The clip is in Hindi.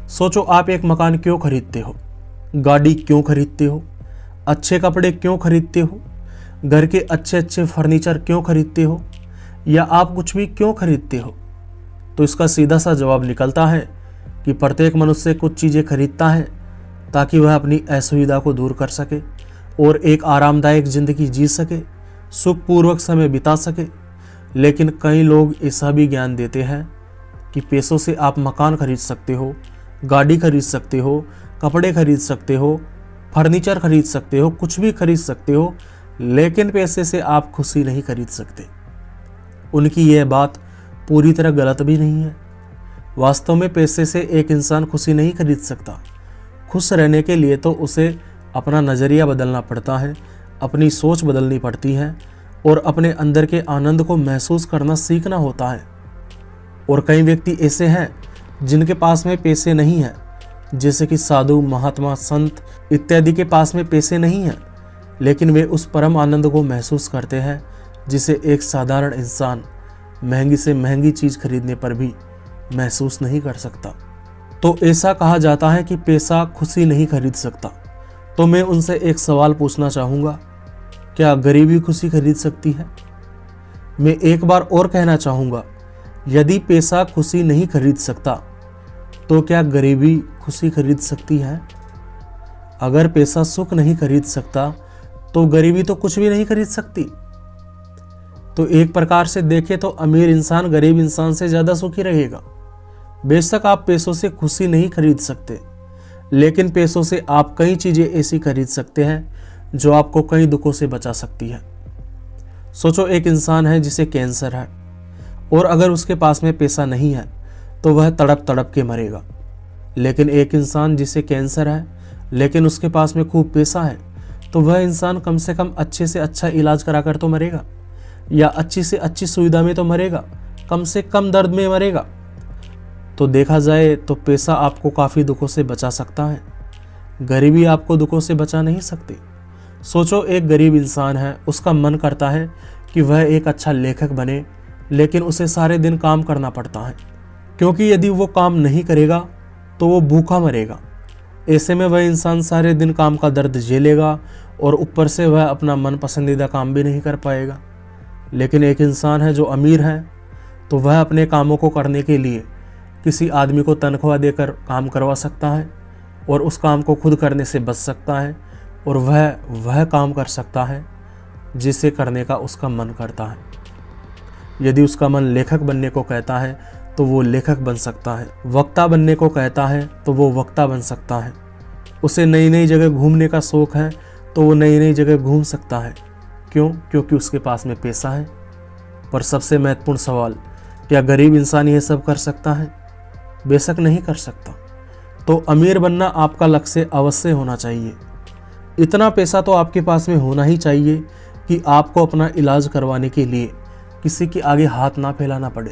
सोचो, आप एक मकान क्यों खरीदते हो, गाड़ी क्यों खरीदते हो, अच्छे कपड़े क्यों खरीदते हो, घर के अच्छे अच्छे फर्नीचर क्यों खरीदते हो, या आप कुछ भी क्यों खरीदते हो। तो इसका सीधा सा जवाब निकलता है कि प्रत्येक मनुष्य कुछ चीज़ें खरीदता है ताकि वह अपनी असुविधा को दूर कर सके और एक आरामदायक ज़िंदगी जी सके, सुखपूर्वक समय बिता सके। लेकिन कई लोग ऐसा भी ज्ञान देते हैं कि पैसों से आप मकान खरीद सकते हो, गाड़ी खरीद सकते हो, कपड़े खरीद सकते हो, फर्नीचर खरीद सकते हो, कुछ भी खरीद सकते हो, लेकिन पैसे से आप खुशी नहीं खरीद सकते। उनकी यह बात पूरी तरह गलत भी नहीं है। वास्तव में पैसे से एक इंसान खुशी नहीं खरीद सकता। खुश रहने के लिए तो उसे अपना नज़रिया बदलना पड़ता है, अपनी सोच बदलनी पड़ती है और अपने अंदर के आनंद को महसूस करना सीखना होता है। और कई व्यक्ति ऐसे हैं जिनके पास में पैसे नहीं हैं, जैसे कि साधु, महात्मा, संत इत्यादि के पास में पैसे नहीं हैं, लेकिन वे उस परम आनंद को महसूस करते हैं जिसे एक साधारण इंसान महंगी से महंगी चीज़ खरीदने पर भी महसूस नहीं कर सकता। तो ऐसा कहा जाता है कि पैसा खुशी नहीं खरीद सकता। तो मैं उनसे एक सवाल पूछना चाहूँगा, क्या गरीबी खुशी खरीद सकती है? मैं एक बार और कहना चाहूँगा, यदि पैसा खुशी नहीं खरीद सकता तो क्या गरीबी खुशी खरीद सकती है? अगर पैसा सुख नहीं खरीद सकता तो गरीबी तो कुछ भी नहीं खरीद सकती। तो एक प्रकार से देखें तो अमीर इंसान गरीब इंसान से ज़्यादा सुखी रहेगा। बेशक आप पैसों से खुशी नहीं खरीद सकते, लेकिन पैसों से आप कई चीज़ें ऐसी खरीद सकते हैं जो आपको कई दुखों से बचा सकती है। सोचो, एक इंसान है जिसे कैंसर है और अगर उसके पास में पैसा नहीं है तो वह तड़प तड़प के मरेगा। लेकिन एक इंसान जिसे कैंसर है लेकिन उसके पास में खूब पैसा है, तो वह इंसान कम से कम अच्छे से अच्छा इलाज कराकर तो मरेगा, या अच्छी से अच्छी सुविधा में तो मरेगा, कम से कम दर्द में मरेगा। तो देखा जाए तो पैसा आपको काफ़ी दुखों से बचा सकता है, गरीबी आपको दुखों से बचा नहीं सकती। सोचो, एक गरीब इंसान है, उसका मन करता है कि वह एक अच्छा लेखक बने, लेकिन उसे सारे दिन काम करना पड़ता है, क्योंकि यदि वो काम नहीं करेगा तो वो भूखा मरेगा। ऐसे में वह इंसान सारे दिन काम का दर्द झेलेगा और ऊपर से वह अपना मन पसंदीदा काम भी नहीं कर पाएगा। लेकिन एक इंसान है जो अमीर है, तो वह अपने कामों को करने के लिए किसी आदमी को तनख्वाह देकर काम करवा सकता है और उस काम को खुद करने से बच सकता है और वह काम कर सकता है जिसे करने का उसका मन करता है। यदि उसका मन लेखक बनने को कहता है तो वो लेखक बन सकता है, वक्ता बनने को कहता है तो वो वक्ता बन सकता है, उसे नई नई जगह घूमने का शौक़ है तो वो नई नई जगह घूम सकता है। क्यों? क्योंकि उसके पास में पैसा है। पर सबसे महत्वपूर्ण सवाल, क्या गरीब इंसान ये सब कर सकता है? बेशक नहीं कर सकता। तो अमीर बनना आपका लक्ष्य अवश्य होना चाहिए। इतना पैसा तो आपके पास में होना ही चाहिए कि आपको अपना इलाज करवाने के लिए किसी के आगे हाथ ना फैलाना पड़े।